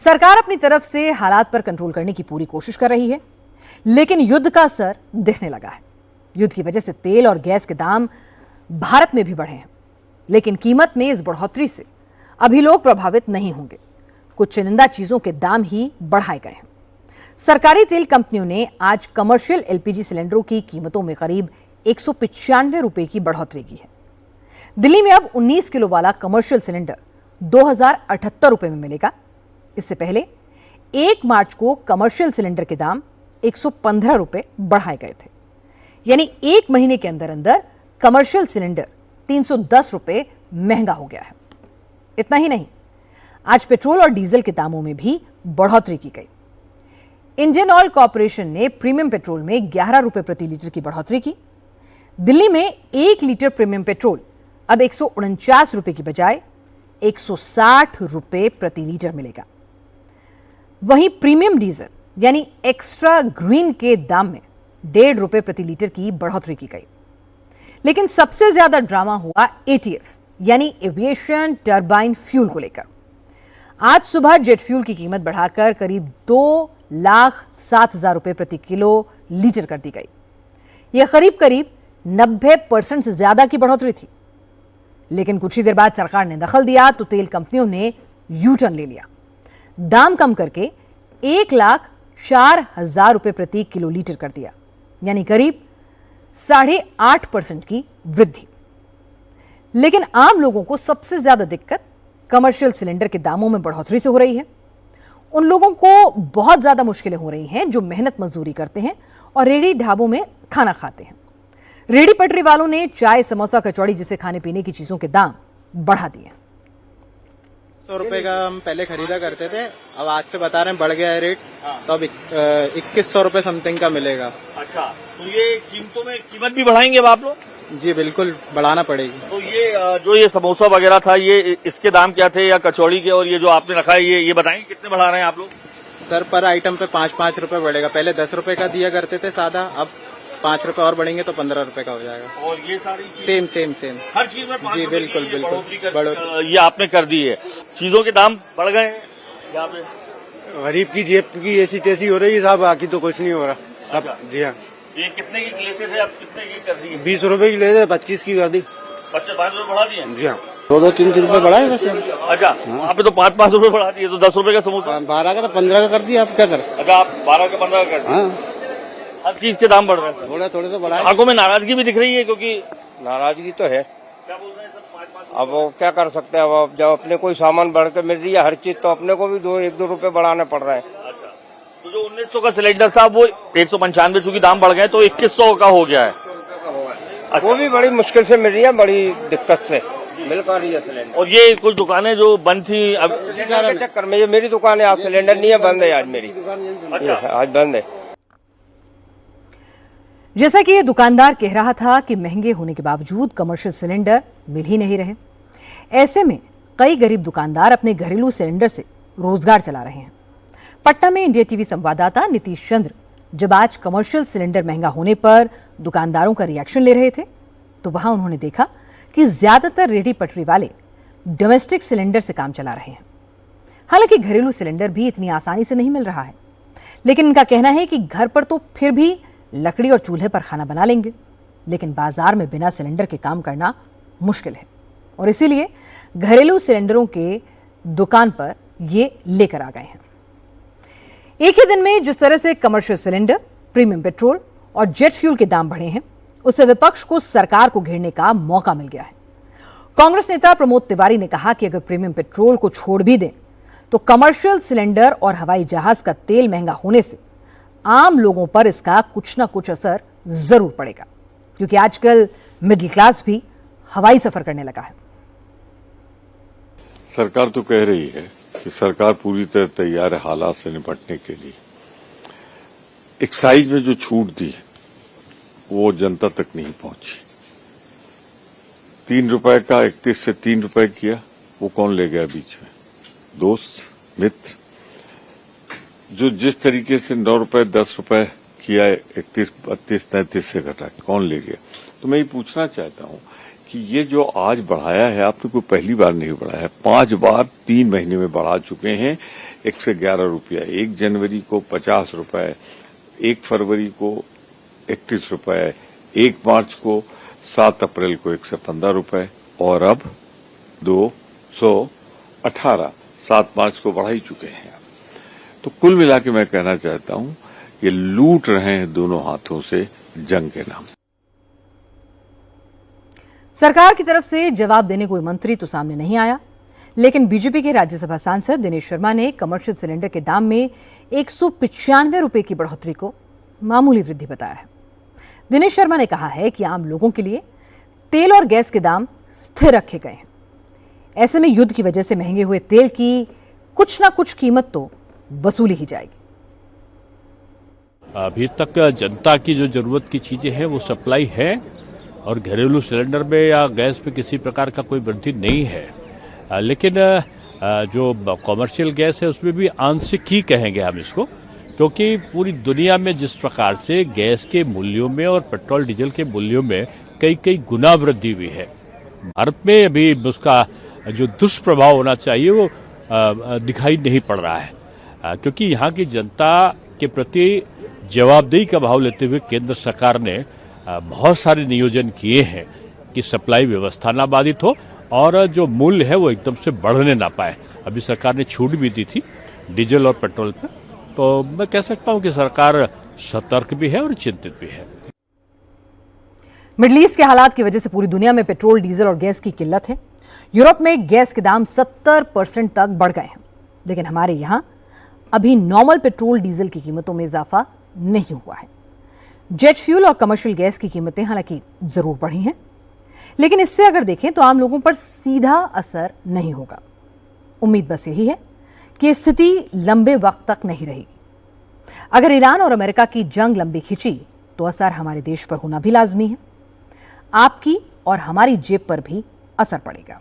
सरकार अपनी तरफ से हालात पर कंट्रोल करने की पूरी कोशिश कर रही है, लेकिन युद्ध का असर दिखने लगा है। युद्ध की वजह से तेल और गैस के दाम भारत में भी बढ़े हैं, लेकिन कीमत में इस बढ़ोतरी से अभी लोग प्रभावित नहीं होंगे। कुछ चुनिंदा चीजों के दाम ही बढ़ाए गए हैं। सरकारी तेल कंपनियों ने आज कमर्शियल एलपीजी सिलेंडरों की कीमतों में करीब 195 रुपए की बढ़ोतरी की है। दिल्ली में अब 19 किलो वाला कमर्शियल सिलेंडर 2078 रुपए में मिलेगा। इससे पहले 1 मार्च को कमर्शियल सिलेंडर के दाम 115 रुपए बढ़ाए गए थे, यानी 1 महीने के अंदर अंदर कमर्शियल सिलेंडर 310 रुपए महंगा हो गया है। इतना ही नहीं, आज पेट्रोल और डीजल के दामों में भी बढ़ोतरी की गई। इंडियन ऑयल कॉर्पोरेशन ने प्रीमियम पेट्रोल में 11 रुपए प्रति लीटर की बढ़ोतरी की। दिल्ली में 1 लीटर प्रीमियम पेट्रोल अब 149 रुपए की बजाय 160 रुपए प्रति लीटर मिलेगा। वहीं प्रीमियम डीजल यानी एक्स्ट्रा ग्रीन के दाम में 1.5 रुपए प्रति लीटर की बढ़ोतरी की गई। लेकिन सबसे ज्यादा ड्रामा हुआ एटीएफ यानी एविएशन टर्बाइन फ्यूल को लेकर। आज सुबह जेट फ्यूल की कीमत बढ़ाकर करीब 2,07,000 रुपए प्रति किलो लीटर कर दी गई। यह करीब 90% से ज्यादा की बढ़ोतरी थी। लेकिन कुछ ही देर बाद सरकार ने दखल दिया तो तेल कंपनियों ने यू टर्न ले लिया। दाम कम करके 1,04,000 रुपए प्रति किलो लीटर कर दिया, यानी करीब 8.5% की वृद्धि। लेकिन आम लोगों को सबसे ज्यादा दिक्कत कमर्शियल सिलेंडर के दामों में बढ़ोतरी से हो रही है। उन लोगों को बहुत ज्यादा मुश्किलें हो रही हैं जो मेहनत मजदूरी करते हैं और रेहड़ी ढाबों में खाना खाते हैं। रेहड़ी पटरी वालों ने चाय, समोसा, कचौड़ी जैसे खाने पीने की चीजों के दाम बढ़ा दिए। 100 रुपए का हम पहले खरीदा करते थे, अब आज से बता रहे हैं बढ़ गया है रेट। तो अब 2100 रुपए समथिंग का मिलेगा। अच्छा, तो ये कीमतों में कीमत भी बढ़ाएंगे अब आप लोग? जी बिल्कुल, बढ़ाना पड़ेगी। तो ये जो ये समोसा वगैरह था, ये इसके दाम क्या थे, या कचौड़ी के, और ये जो आपने रखा है ये बताएंगे कितने बढ़ा रहे हैं आप लोग? सर पर आइटम पे 5-5 रुपए बढ़ेगा। पहले 10 रुपए का दिया करते थे सादा, अब 5 रुपए और बढ़ेंगे तो 15 रुपए का हो जाएगा। और ये सारी सेम हर चीज में 5 जी रुपए बिल्कुल की बिल्कुल ये आपने कर दी है। चीजों के दाम बढ़ गए हैं यहाँ पे। गरीब की जेब की ऐसी तैसी हो रही है साहब, बाकी तो कुछ नहीं हो रहा सब। अच्छा। जी हाँ, ये कितने की लेते थे, अब कितने की कर दी है? 20 रुपए की लेते 25 की कर दी। 5 रुपए बढ़ा दिए? जी हाँ, 2-3 रुपए बढ़ाए बस। अच्छा, वहाँ पे तो 5 रुपए बढ़ा दिए, तो 10 रुपए का समोसा 12 का तो 15 का कर दिया, आप क्या कर? अच्छा, आप 12 का 15 का कर दिए। हाँ, हर चीज के दाम बढ़ रहे हैं। थोड़े तो बढ़ाए। आंखों में नाराजगी भी दिख रही है, क्योंकि नाराजगी तो है। क्या बोल रहे हैं सर, 5 अब वो क्या कर सकते हैं। अब जब अपने कोई सामान बढ़ के मिल रही है हर चीज, तो अपने को भी 1-2 रुपए बढ़ाने पड़ रहे हैं। अच्छा, तो जो 1900 का सिलेंडर था वो 195, चूंकि दाम बढ़ गए तो 2100 का हो गया है। अच्छा। वो भी बड़ी मुश्किल से मिल रही है, बड़ी दिक्कत से मिल पा रही है सिलेंडर। और ये कुछ दुकानें जो बंद थी, अब सिलेंडर के चक्कर में, ये मेरी दुकान है, आज सिलेंडर नहीं है, बंद है आज मेरी। अच्छा, आज बंद है। जैसा कि ये दुकानदार कह रहा था कि महंगे होने के बावजूद कमर्शियल सिलेंडर मिल ही नहीं रहे। ऐसे में कई गरीब दुकानदार अपने घरेलू सिलेंडर से रोजगार चला रहे हैं। पटना में इंडिया टीवी संवाददाता नीतीश चंद्र जब आज कमर्शियल सिलेंडर महंगा होने पर दुकानदारों का रिएक्शन ले रहे थे, तो वहां उन्होंने देखा कि ज्यादातर रेहड़ी पटरी वाले डोमेस्टिक सिलेंडर से काम चला रहे हैं। हालांकि घरेलू सिलेंडर भी इतनी आसानी से नहीं मिल रहा है, लेकिन इनका कहना है कि घर पर तो फिर भी लकड़ी और चूल्हे पर खाना बना लेंगे, लेकिन बाजार में बिना सिलेंडर के काम करना मुश्किल है, और इसीलिए घरेलू सिलेंडरों के दुकान पर ये लेकर आ गए हैं। एक ही दिन में जिस तरह से कमर्शियल सिलेंडर, प्रीमियम पेट्रोल और जेट फ्यूल के दाम बढ़े हैं, उससे विपक्ष को सरकार को घेरने का मौका मिल गया है। कांग्रेस नेता प्रमोद तिवारी ने कहा कि अगर प्रीमियम पेट्रोल को छोड़ भी दें तो कमर्शियल सिलेंडर और हवाई जहाज का तेल महंगा होने से आम लोगों पर इसका कुछ ना कुछ असर जरूर पड़ेगा, क्योंकि आजकल मिडिल क्लास भी हवाई सफर करने लगा है। सरकार तो कह रही है कि सरकार पूरी तरह तैयार है हालात से निपटने के लिए। एक्साइज में जो छूट दी वो जनता तक नहीं पहुंची। 3 रुपए का 31 से 3 रुपए किया, वो कौन ले गया बीच में? दोस्त, मित्र। जो जिस तरीके से 9 रुपए 10 रुपए किया, 31, 32, 33 से घटा, कौन ले गया? तो मैं ये पूछना चाहता हूं कि ये जो आज बढ़ाया है, आपने कोई पहली बार नहीं बढ़ाया है, 5 बार 3 महीने में बढ़ा चुके हैं। 111 रुपया, 1 जनवरी को 50 रुपए, 1 फरवरी को 31 रुपए, 1 मार्च को 7 अप्रैल को 115 रुपए और अब 218 7 मार्च को बढ़ा ही चुके हैं। तो कुल मिला के मैं कहना चाहता हूं ये लूट रहे हैं दोनों हाथों से जंग के नाम। सरकार की तरफ से जवाब देने कोई मंत्री तो सामने नहीं आया, लेकिन बीजेपी के राज्यसभा सांसद दिनेश शर्मा ने कमर्शियल सिलेंडर के दाम में 195 रुपए की बढ़ोतरी को मामूली वृद्धि बताया है। दिनेश शर्मा ने कहा है कि आम लोगों के लिए तेल और गैस के दाम स्थिर रखे गए हैं। ऐसे में युद्ध की वजह से महंगे हुए तेल की कुछ ना कुछ कीमत तो वसूली ही जाएगी। अभी तक जनता की जो जरूरत की चीजें हैं वो सप्लाई है और घरेलू सिलेंडर में या गैस में किसी प्रकार का कोई वृद्धि नहीं है। लेकिन जो कॉमर्शियल गैस है उसमें भी आंशिक ही कहेंगे हम इसको, क्योंकि पूरी दुनिया में जिस प्रकार से गैस के मूल्यों में और पेट्रोल डीजल के मूल्यों में कई गुना वृद्धि हुई है, भारत में अभी उसका जो दुष्प्रभाव होना चाहिए वो दिखाई नहीं पड़ रहा है, क्योंकि यहाँ की जनता के प्रति जवाबदेही का भाव लेते हुए केंद्र सरकार ने बहुत सारे नियोजन किए हैं कि सप्लाई व्यवस्था ना बाधित हो और जो मूल्य है वो एकदम से बढ़ने ना पाए। अभी सरकार ने छूट भी दी थी डीजल और पेट्रोल पर, तो मैं कह सकता हूं कि सरकार सतर्क भी है और चिंतित भी है। मिडल ईस्ट के हालात की वजह से पूरी दुनिया में पेट्रोल, डीजल और गैस की किल्लत है। यूरोप में गैस के दाम 70% तक बढ़ गए हैं, लेकिन हमारे यहां अभी नॉर्मल पेट्रोल, डीजल की कीमतों में इजाफा नहीं हुआ है। जेट फ्यूल और कमर्शियल गैस की कीमतें हालांकि जरूर बढ़ी हैं, लेकिन इससे अगर देखें तो आम लोगों पर सीधा असर नहीं होगा। उम्मीद बस यही है कि स्थिति लंबे वक्त तक नहीं रहेगी। अगर ईरान और अमेरिका की जंग लंबी खिंची तो असर हमारे देश पर होना भी लाजमी है। आपकी और हमारी जेब पर भी असर पड़ेगा।